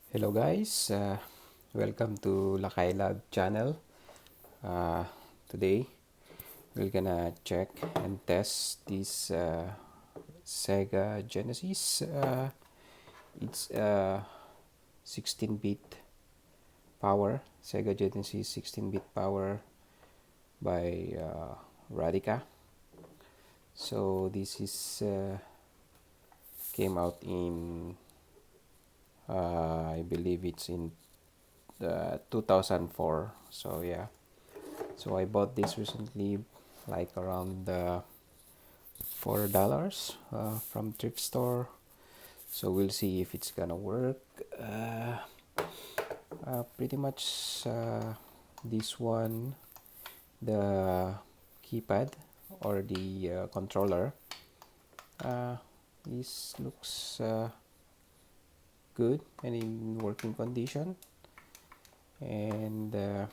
Hello guys, welcome to Lakay Lab channel. Uh, Today we're gonna check and test this Sega Genesis. It's 16-bit power, Sega Genesis 16-bit power by Radica. So this is came out in I believe it's in 2004. So yeah. So I bought this recently, like around $4 from thrift store. So we'll see if it's gonna work. Pretty much this one, the keypad or the controller, this looks good and in working condition. And we're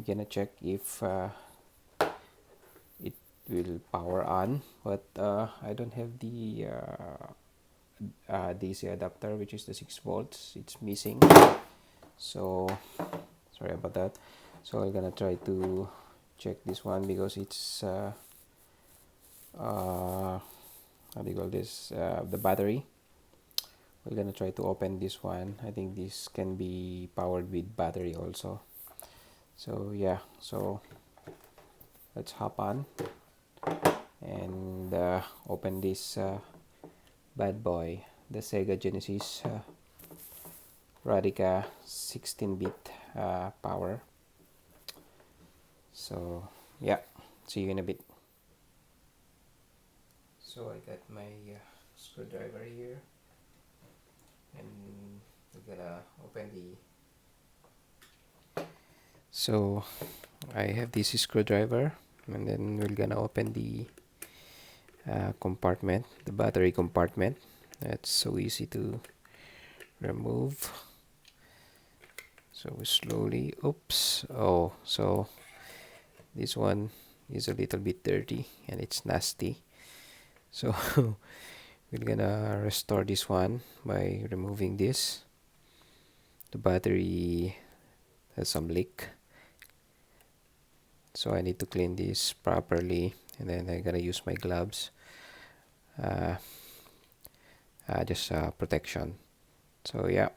gonna check if it will power on, but I don't have the DC adapter, which is the 6 volts. It's missing, so sorry about that. So I'm gonna try to check this one because it's how do you call this, the battery. We're gonna try to open this one. I think this can be powered with battery also. So yeah, so let's hop on and open this bad boy, the Sega Genesis Radica 16-bit power. So yeah, see you in a bit. So I got my screwdriver here, and we're gonna open the. So I have this screwdriver, and then we're gonna open the compartment, the battery compartment. That's so easy to remove. So we slowly, oops, oh, so this one is a little bit dirty and it's nasty. So we're gonna restore this one by removing this. The battery has some leak, so I need to clean this properly, and then I'm gonna use my gloves, just protection. So yeah,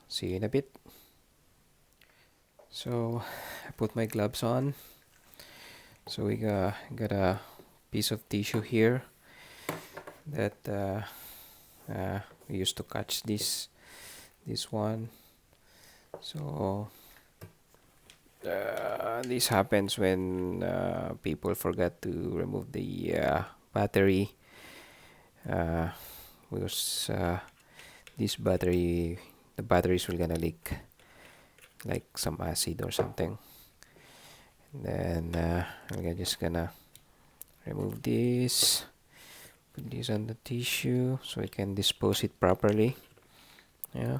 see you in a bit. So I put my gloves on. So we got a piece of tissue here that we used to catch this one. So this happens when people forget to remove the battery, because this battery, the batteries will gonna leak like some acid or something. And then I'm just gonna remove this, put this on the tissue so I can dispose it properly. Yeah.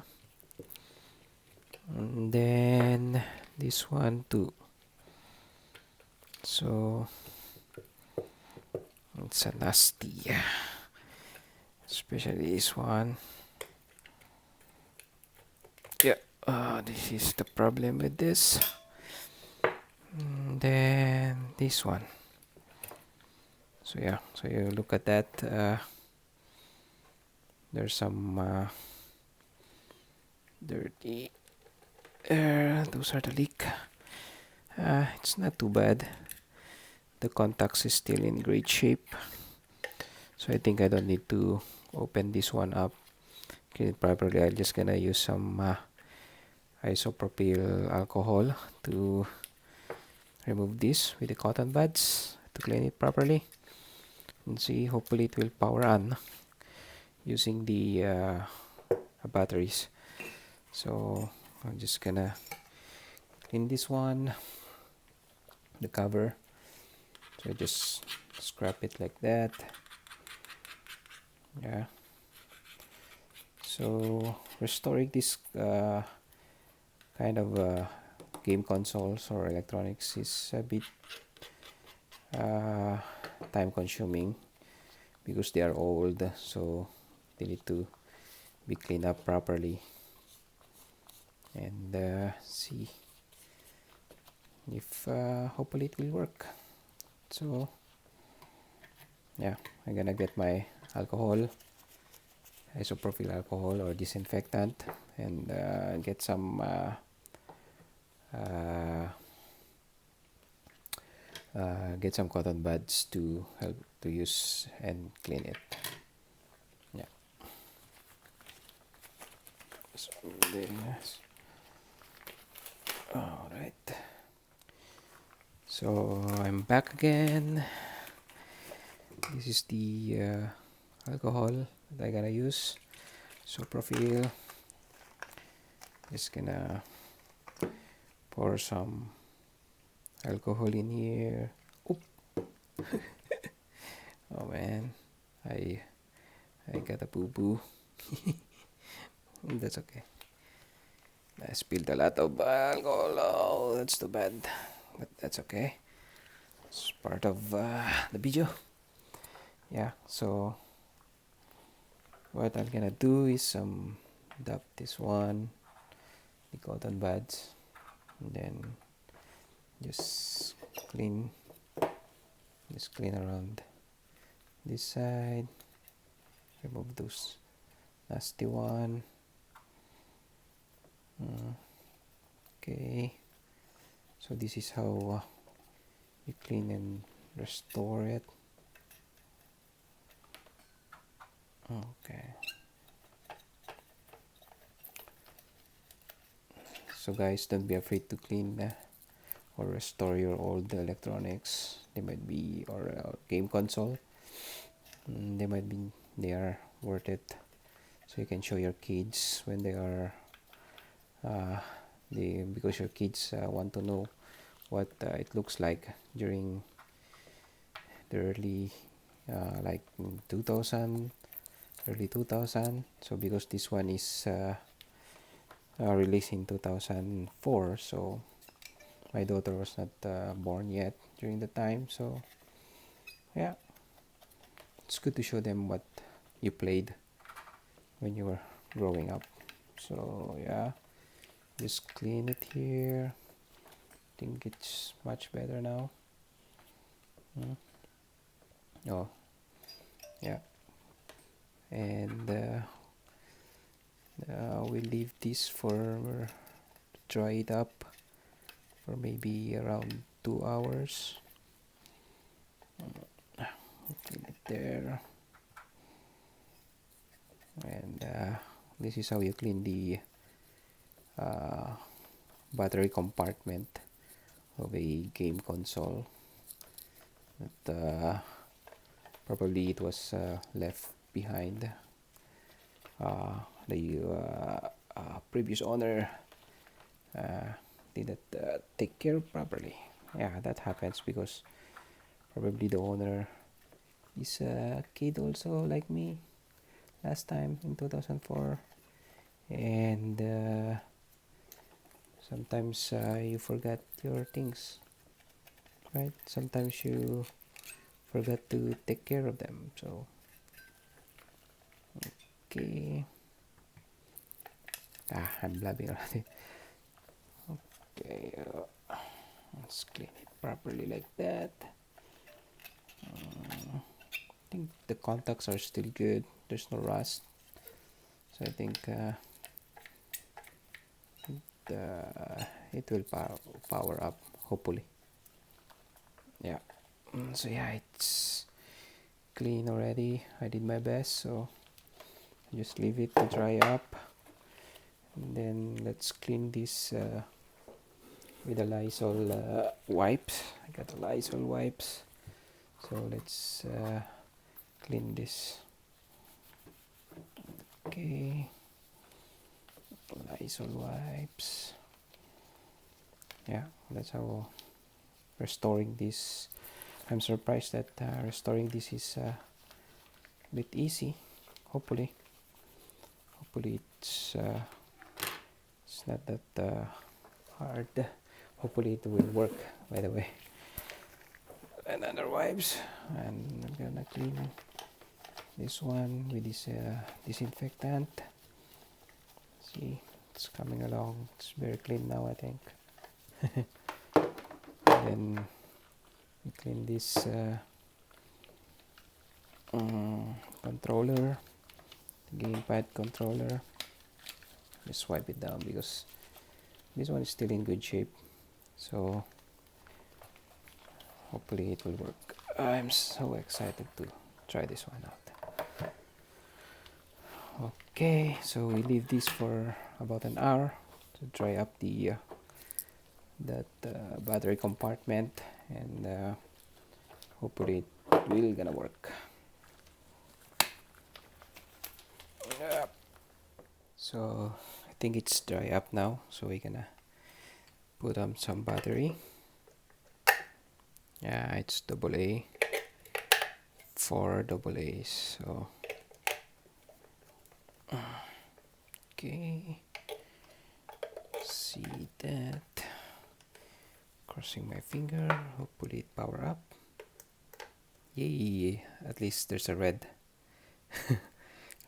And then this one too. So it's a nasty, especially this one. Yeah, this is the problem with this. And then this one. So yeah, so you look at that. There's some dirty. Those are the leak. It's not too bad. The contacts is still in great shape, so I think I don't need to open this one up, clean it properly. I'm just gonna use some isopropyl alcohol to remove this with the cotton buds to clean it properly, and see, hopefully it will power on using the batteries. So I'm just gonna clean this one, the cover. So just scrap it like that. Yeah. So restoring this kind of game consoles or electronics is a bit time consuming because they are old, so they need to be cleaned up properly, and see if hopefully it will work. So yeah, I'm gonna get my alcohol, isopropyl alcohol or disinfectant, and get some cotton buds to help to use and clean it. Yeah, so very nice. All right, so I'm back again. This is the alcohol that I gotta use. Isopropyl. Just gonna pour some alcohol in here. Oop. Oh man, I got a boo boo. That's okay. I spilled a lot of alcohol. Oh, that's too bad, but that's okay. It's part of the video. Yeah. So what I'm gonna do is dab this one, the cotton buds, and then just clean around this side, remove those nasty one. Okay, so this is how you clean and restore it. Okay, so guys, don't be afraid to clean or restore your old electronics. They might be, or game console, they are worth it, so you can show your kids when they are because your kids want to know what it looks like during the early like 2000, early 2000. So because this one is released in 2004, so my daughter was not born yet during the time. So yeah, it's good to show them what you played when you were growing up. So yeah, just clean it here. I think it's much better now. Oh yeah, and we'll leave this for dry it up for maybe around 2 hours. Clean it there, and this is how you clean the battery compartment of a game console. That probably it was left behind. The previous owner didn't take care properly. Yeah, that happens because probably the owner is a kid also like me last time in 2004, and sometimes you forget your things, right? Sometimes you forgot to take care of them. So okay, I'm blabbing already. Okay, let's clean it properly like that. I think the contacts are still good, there's no rust, so I think it will power up hopefully. Yeah. So yeah, it's clean already. I did my best, so just leave it to dry up, and then let's clean this with the Lysol wipes. I got the Lysol wipes, so let's clean this. Okay, Lysol wipes. Yeah, that's how restoring this. I'm surprised that restoring this is a bit easy. Hopefully it's not that hard. Hopefully it will work. By the way, another wipes, and I'm gonna clean this one with this disinfectant. See, it's coming along. It's very clean now, I think. Then we clean this controller, the gamepad controller. Just wipe it down because this one is still in good shape. So hopefully it will work. I'm so excited to try this one out. Okay, so we leave this for about an hour to dry up the battery compartment, and hopefully it will gonna work. So I think it's dry up now, so we're gonna put on some battery. Yeah, it's AA, 4 AA's. So okay, see that. Crossing my finger, hopefully it power up. Yay, at least there's a red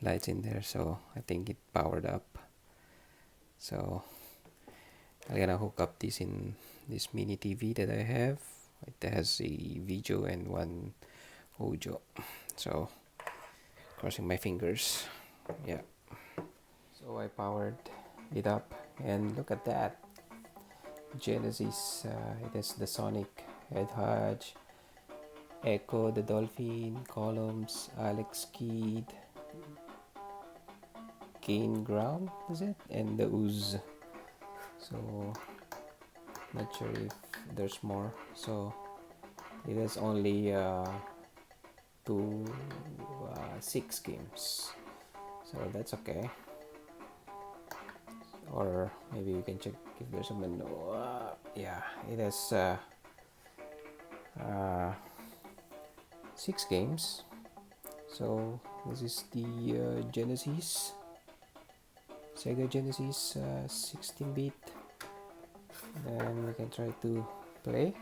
lights in there, so I think it powered up. So I'm gonna hook up this in this mini TV that I have. It has a video and one audio, so crossing my fingers. Yeah, so I powered it up, and look at that Genesis. It has the Sonic, Hedgehog, Ecco The Dolphin, Columns, Alex Kidd, Gain Ground, is it? And the Ooze. So not sure if there's more. So it has only 6 games. So that's okay. Or maybe we can check if there's a menu. Yeah, it has 6 games. So this is the Genesis, Sega Genesis 16-bit. Then we can try to play.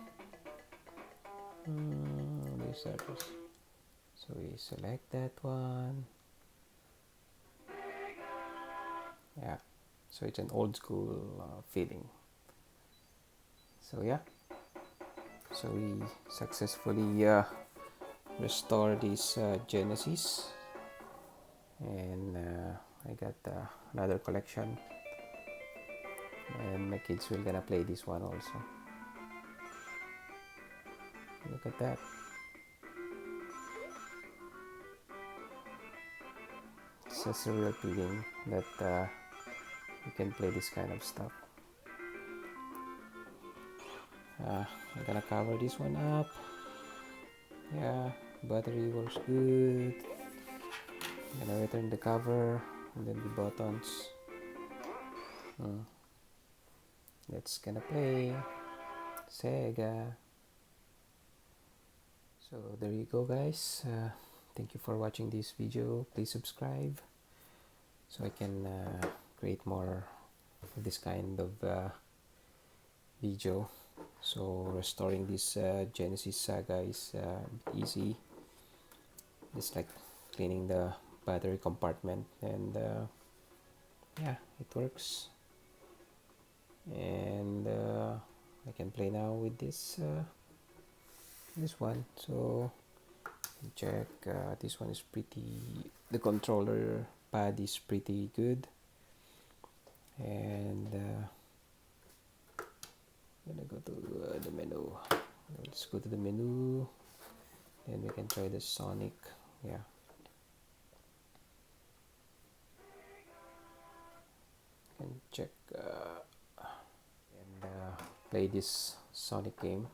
So we select that one. Yeah, so it's an old school feeling. So yeah, so we successfully restore this Genesis, and I got another collection, and my kids will gonna play this one also. Look at that. It's a surreal feeling that you can play this kind of stuff. I'm gonna cover this one up. Yeah, battery works good. I'm gonna return the cover and then the buttons. Let's gonna play Sega. So there you go, guys. Thank you for watching this video. Please subscribe so I can create more of this kind of video. So restoring this Genesis Saga is easy. It's like cleaning the battery compartment, and yeah, it works. And I can play now with this one. So check, this one is pretty, the controller pad is pretty good. And I'm gonna go to the menu. Let's go to the menu, then we can try the Sonic. Yeah, can check and play this Sonic game.